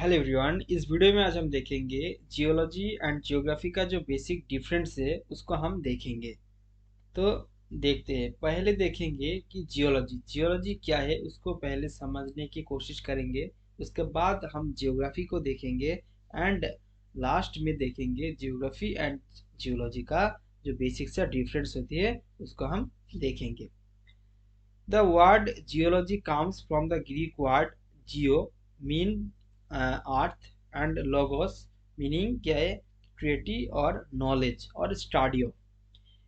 Hello everyone, इस video में आज हम देखेंगे जियोलॉजी एंड जियोग्राफी का जो बेसिक डिफरेंस है उसको हम देखेंगे। तो देखते हैं, पहले देखेंगे कि जियोलॉजी जियोलॉजी क्या है उसको पहले समझने की कोशिश करेंगे। उसके बाद हम जियोग्राफी को देखेंगे एंड लास्ट में देखेंगे जियोग्राफी एंड जियोलॉजी का जो बेसिक सा डिफरेंस होती है उसको हम देखेंगे। The word geology comes from the Greek word geo mean earth and logos meaning क्या है क्रिएटी और नॉलेज और स्टडी ऑफ।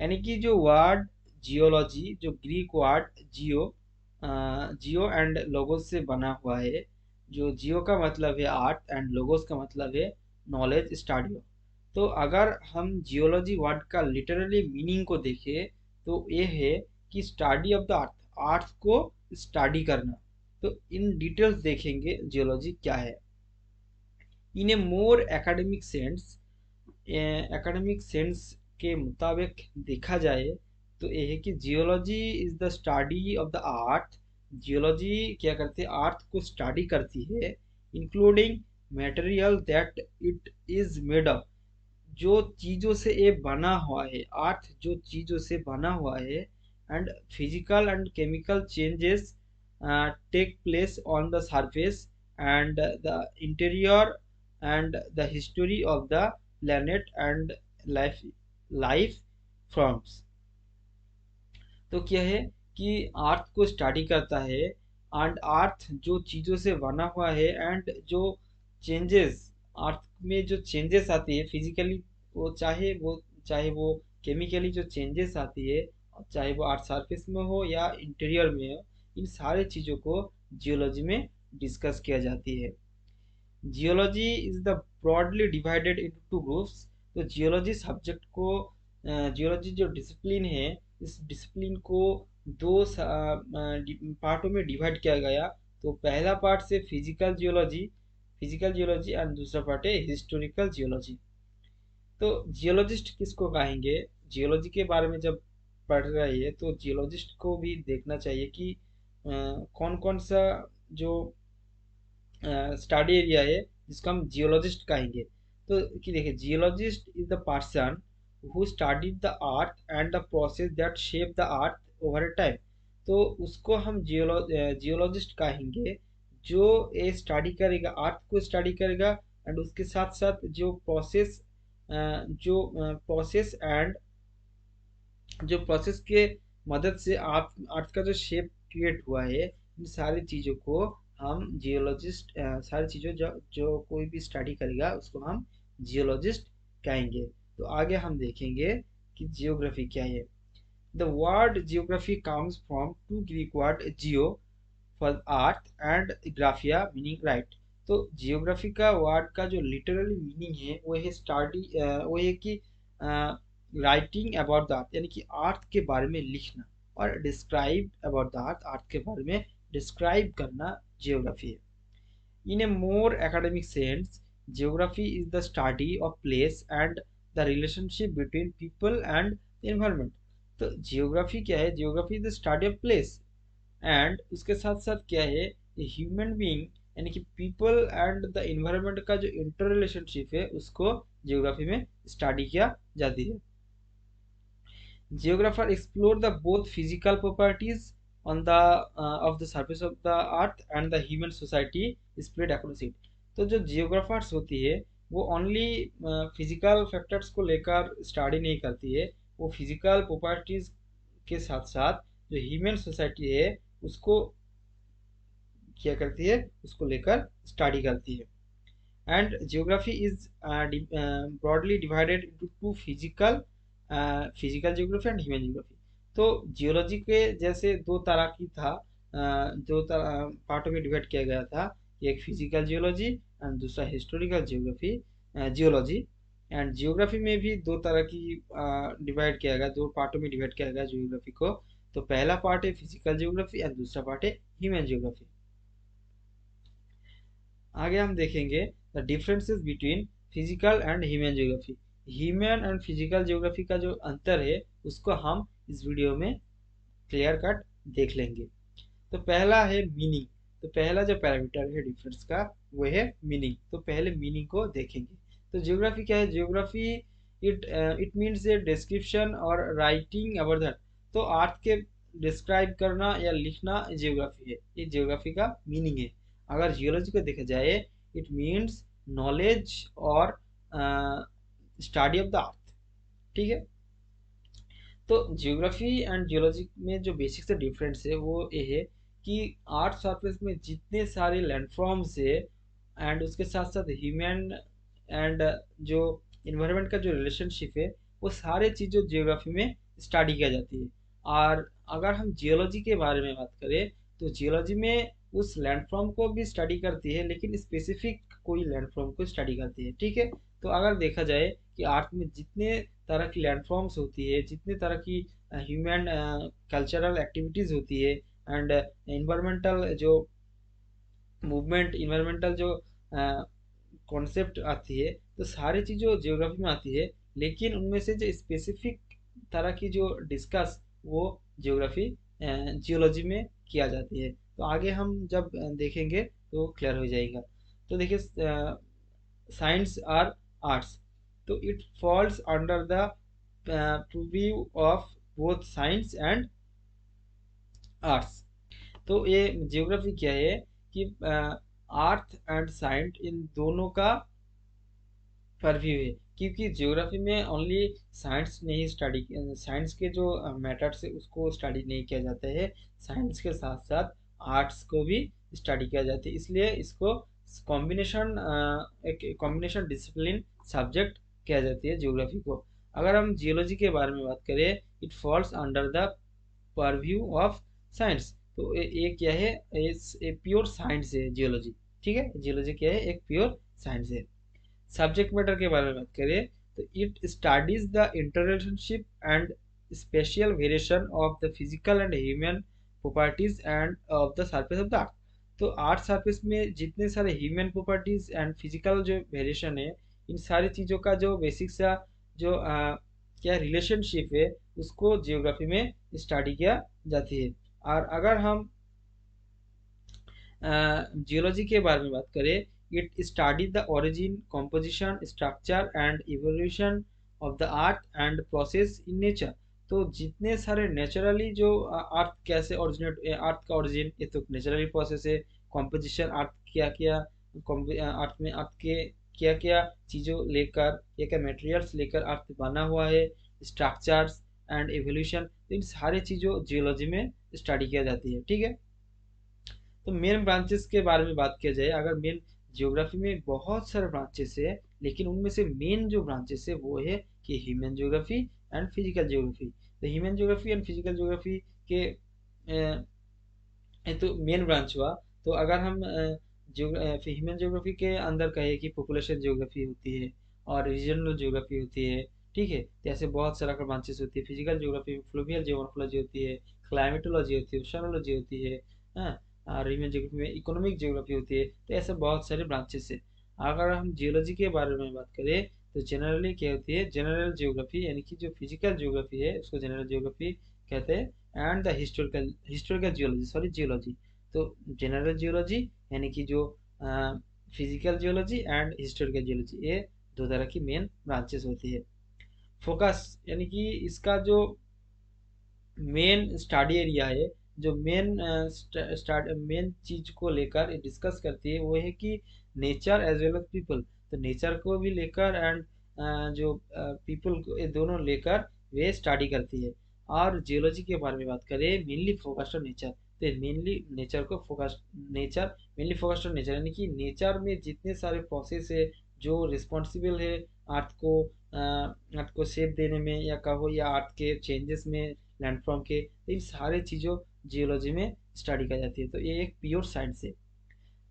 यानी कि जो वर्ड जियोलॉजी जो Greek word Jio and logos से बना हुआ है। जो जियो का मतलब है आर्थ एंड लोगोस का मतलब है नॉलेज स्टडी ऑफ। तो अगर हम जियोलॉजी वर्ड का लिटरली मीनिंग को देखें तो ये है कि स्टडी ऑफ द अर्थ, अर्थ को स्टडी करना। तो इन डिटेल्स देखेंगे जियोलॉजी क्या है in a more academic sense के मुताबिक देखा जाए तो ये है कि geology is the study of the earth. Geology क्या करती है, अर्थ को स्टडी करती है including material that it is made of. जो चीज़ों से ये बना हुआ है, अर्थ जो चीज़ों से बना हुआ है and physical and chemical changes take place on the surface and the interior and the history of the planet and life forms। तो क्या है कि अर्थ को स्टडी करता है एंड अर्थ जो चीज़ों से बना हुआ है एंड जो चेंजेस अर्थ में जो चेंजेस आती है फिजिकली, वो चाहे वो केमिकली जो चेंजेस आती है, चाहे वो अर्थ सरफेस में हो या इंटीरियर में हो, इन सारे चीज़ों को जियोलॉजी में डिस्कस किया जाती है। Geology is the broadly divided into two groups. तो जियोलॉजी सब्जेक्ट को, जियोलॉजी जो डिसिप्लिन है, इस डिसिप्लिन को दो पार्टों में डिवाइड किया गया। तो पहला पार्ट से फिजिकल जियोलॉजी एंड दूसरा पार्ट है हिस्टोरिकल जियोलॉजी। तो जियोलॉजिस्ट किसको कहेंगे, जियोलॉजी के बारे में जब पढ़ रही है तो जियोलॉजिस्ट को भी देखना चाहिए कि कौन कौन सा जो स्टडी एरिया है जिसको हम जियोलॉजिस्ट कहेंगे। तो कि देखिए, geologist is the person who studied the earth and the process that shape the earth over A time. तो उसको हम जियोलॉजिस्ट कहेंगे जो ये स्टडी करेगा, अर्थ को स्टडी करेगा एंड उसके साथ साथ जो प्रोसेस के मदद से आप अर्थ का जो शेप क्रिएट हुआ है, इन सारी चीज़ों को हम जियोलॉजिस्ट, सारी चीज़ों जो जो कोई भी स्टडी करेगा उसको हम जियोलॉजिस्ट कहेंगे। तो आगे हम देखेंगे कि जियोग्राफी क्या है। The word geography comes from two Greek word geo for earth and graphia meaning write. तो जियोग्राफी का वर्ड का जो लिटरली मीनिंग है वो है स्टडी, वो है कि राइटिंग अबाउट द अर्थ, यानी कि अर्थ के बारे में लिखना, और describe about the earth, earth के बारे में डिस्क्राइब करना जियोग्राफी है। In a more academic sense geography is the study of place and the relationship between people and environment. तो जियोग्राफी क्या है, geography is the study of place and उसके साथ साथ क्या है ह्यूमन बीइंग, यानी कि पीपल एंड द इन्वायरमेंट का जो इंटर रिलेशनशिप है उसको जियोग्राफी में स्टडी किया जाती है। Geographer explore the both physical properties on the of the surface of the earth and the human society spread across it। तो जो जियोग्राफर्स होती है वो ओनली फिजिकल फैक्टर्स को लेकर स्टडी नहीं करती है, वो फिजिकल प्रॉपर्टीज के साथ साथ जो ह्यूमन सोसाइटी है उसको क्या करती है, उसको लेकर स्टडी करती है। And geography is broadly divided into two physical geography and human geography. तो जियोलॉजी के जैसे दो तरह की था, दो तरह पार्टों में डिवाइड किया गया था, एक फिजिकल जियोलॉजी एंड दूसरा हिस्टोरिकल जियोलॉजी। एंड जियोग्राफी में भी दो तरह की डिवाइड किया गया, दो पार्टों में डिवाइड किया गया जियोग्राफी को। तो पहला पार्ट है फिजिकल जियोग्राफी एंड दूसरा पार्ट है ह्यूमन जियोग्राफी। आगे हम देखेंगे the differences between physical and human geography. Human and physical geography का जो अंतर है उसको हम इस वीडियो में क्लियर कट देख लेंगे। तो पहला है मीनिंग। तो तो पहला जो पैरामीटर है डिफरेंस का वो है मीनिंग। तो पहले मीनिंग को देखेंगे। तो जियोग्राफी क्या है? Geography it means a description और राइटिंग अबाउट दैट। तो अर्थ के डिस्क्राइब करना या लिखना जियोग्राफी है, ये जियोग्राफी का मीनिंग है। अगर जियोलॉजी को देखा जाए, इट मीन्स नॉलेज और स्टडी ऑफ द अर्थ। ठीक है। तो जियोग्राफी एंड जियोलॉजी में जो बेसिक से डिफरेंस है वो ये है कि अर्थ सरफेस में जितने सारे लैंडफॉर्म्स है एंड उसके साथ साथ ह्यूमन एंड जो इन्वायरमेंट का जो रिलेशनशिप है, वो सारे चीज़ों जियोग्राफी में स्टडी किया जाती है। और अगर हम जियोलॉजी के बारे में बात करें, तो जियोलॉजी में उस लैंडफॉर्म को भी स्टडी करती है, लेकिन स्पेसिफिक कोई लैंडफॉर्म को स्टडी करती है। ठीक है। तो अगर देखा जाए कि अर्थ में जितने तरह की लैंडफॉर्म्स होती है, जितने तरह की ह्यूमन कल्चरल एक्टिविटीज़ होती है एंड इन्वायरमेंटल जो मूवमेंट, इन्वायरमेंटल जो कॉन्सेप्ट आती है, तो सारी चीज़ों जियोग्राफी में आती है। लेकिन उनमें से जो स्पेसिफिक तरह की जो डिस्कस, वो जियोग्राफी जियोलॉजी में किया जाती है। तो आगे हम जब देखेंगे तो क्लियर हो जाएगा। तो देखिए, साइंस आर आर्ट्स, तो it falls under the purview of both science and arts. तो ये जियोग्राफी क्या है कि अर्थ एंड साइंस इन दोनों का परव्यू है। क्योंकि जियोग्राफी में ओनली साइंस नहीं स्टडी, साइंस के जो मैटर्स है उसको स्टडी नहीं किया जाता है, साइंस के साथ साथ आर्ट्स को भी स्टडी किया जाता है। इसलिए इसको कॉम्बिनेशन, एक कॉम्बिनेशन डिसिप्लिन सब्जेक्ट किया जाती है जियोग्राफी को। अगर हम जियोलॉजी के बारे में बात करें, it falls under the purview of science. तो ये क्या है? ये प्योर साइंस है जियोलॉजी। ठीक है। जियोलॉजी क्या है? एक प्योर साइंस है। सब्जेक्ट मैटर के बारे में बात करें, तो it studies the interrelationship and special variation of the physical and human properties end of the surface of the earth. तो अर्थ सरफेस में जितने सारे ह्यूमन प्रॉपर्टीज एंड फिजिकल जो वेरिएशन है, इन सारी चीज़ों का जो बेसिक सा जो क्या रिलेशनशिप है, उसको जियोग्राफी में स्टडी किया जाती है। और अगर हम जियोलॉजी के बारे में बात करें, it study the origin, composition, structure and evolution of the earth and process in nature. तो जितने सारे नेचुरली जो अर्थ कैसे ओरिजिनेट, अर्थ का ओरिजिन ये तो नेचुरली प्रोसेस है। कंपोजिशन, अर्थ क्या क्या अर्थ में अर्थ के क्या क्या चीज़ों लेकर, क्या क्या मटेरियल्स लेकर अर्थ बना हुआ है, स्ट्रक्चर्स एंड इवोल्यूशन, तो इन सारी चीज़ों जियोलॉजी में स्टडी किया जाती है। ठीक है। तो मेन ब्रांचेस के बारे में बात किया जाए, अगर मेन जियोग्राफी में बहुत सारे ब्रांचेस है, लेकिन उनमें से मेन जो ब्रांचेस है वो है कि human geography and physical geography. तो human geography and physical geography के ये तो मेन ब्रांच हुआ। तो अगर हम ह्यूमन जियोग्राफी के अंदर कहें कि पॉपुलेशन जियोग्राफी होती है और रीजनल जियोग्राफी होती है। ठीक है। तो ऐसे बहुत सारा ब्रांचेस होती है। फिजिकल जियोग्राफी में फ्लूवियल जियोमोर्फोलॉजी होती है, क्लाइमेटोलॉजी होती है, ओशनोलॉजी होती है। हाँ। और ह्यूमन जियोग्राफी में इकोनॉमिक जियोग्राफी होती है। तो ऐसे बहुत सारे ब्रांचेस है। अगर हम जियोलॉजी के बारे में बात करें, तो जनरली क्या होती है? जनरल जियोग्राफी, यानी कि जो फिजिकल जियोग्राफी है उसको जनरल जियोग्राफी कहते हैं। And the historical geology, sorry geology. तो जनरल जियोलॉजी यानी कि जो physical geology and historical geology, ये दो तरह की मेन ब्रांचेस होती है। फोकस यानी कि इसका जो मेन स्टडी एरिया है, जो मेन चीज को लेकर डिस्कस करती है, वो है कि nature as well as people. तो नेचर को भी लेकर एंड जो पीपल को, ये दोनों लेकर वे स्टडी करती है। और जियोलॉजी के बारे में बात करें, मेनली फोकस्ड ऑन नेचर। तो मेनली नेचर को focus, nature mainly focused on nature, यानी कि नेचर में जितने सारे प्रोसेस है जो रिस्पॉन्सिबल है अर्थ को शेप देने में, या कहो या अर्थ के चेंजेस में, लैंडफॉर्म के, तो इन सारे चीज़ों जियोलॉजी में स्टडी की जाती है। तो ये एक प्योर साइंस है।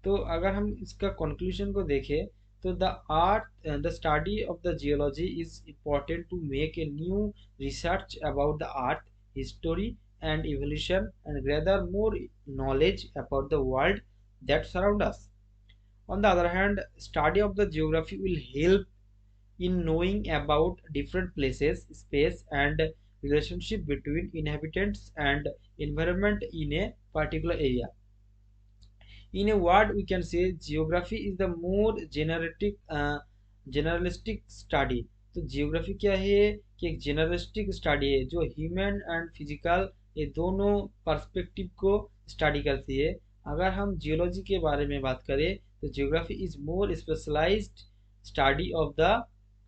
तो अगर हम इसका कंक्लूजन को देखें, तो the study of the geology is important to make a new research about the earth history and evolution and gather more knowledge about the world that surround us. On the other hand, study of the geography will help in knowing about different places, space, and relationship between inhabitants and environment in a particular area. In a word, we can say geography is the more generalistic study. तो geography क्या है कि एक जनरलिस्टिक study है जो human and physical ये दोनों perspective को स्टडी करती है। अगर हम जियोलॉजी के बारे में बात करें तो geography is more specialised study of the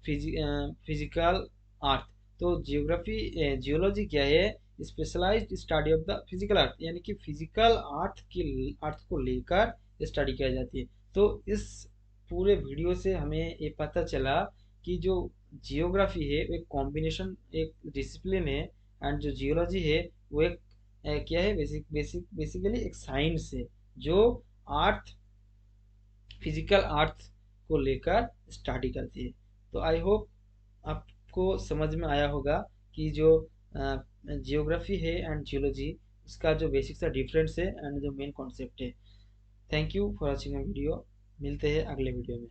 physical earth. तो जियोलॉजी क्या है, specialised study of the physical earth, यानी कि फिजिकल अर्थ को लेकर स्टडी किया जाती है। तो इस पूरे वीडियो से हमें ये पता चला कि जो जियोग्राफी है वो एक कॉम्बिनेशन एक डिसिप्लिन है, एंड जो जियोलॉजी है वो एक क्या है, बेसिकली एक साइंस है जो अर्थ फिजिकल अर्थ को लेकर स्टडी करती है। तो आई होप आपको समझ में आया होगा कि जो जियोग्राफी है एंड जियोलॉजी उसका जो बेसिक सा डिफरेंस है एंड जो मेन कॉन्सेप्ट है। Thank you for watching video. मिलते हैं अगले वीडियो में।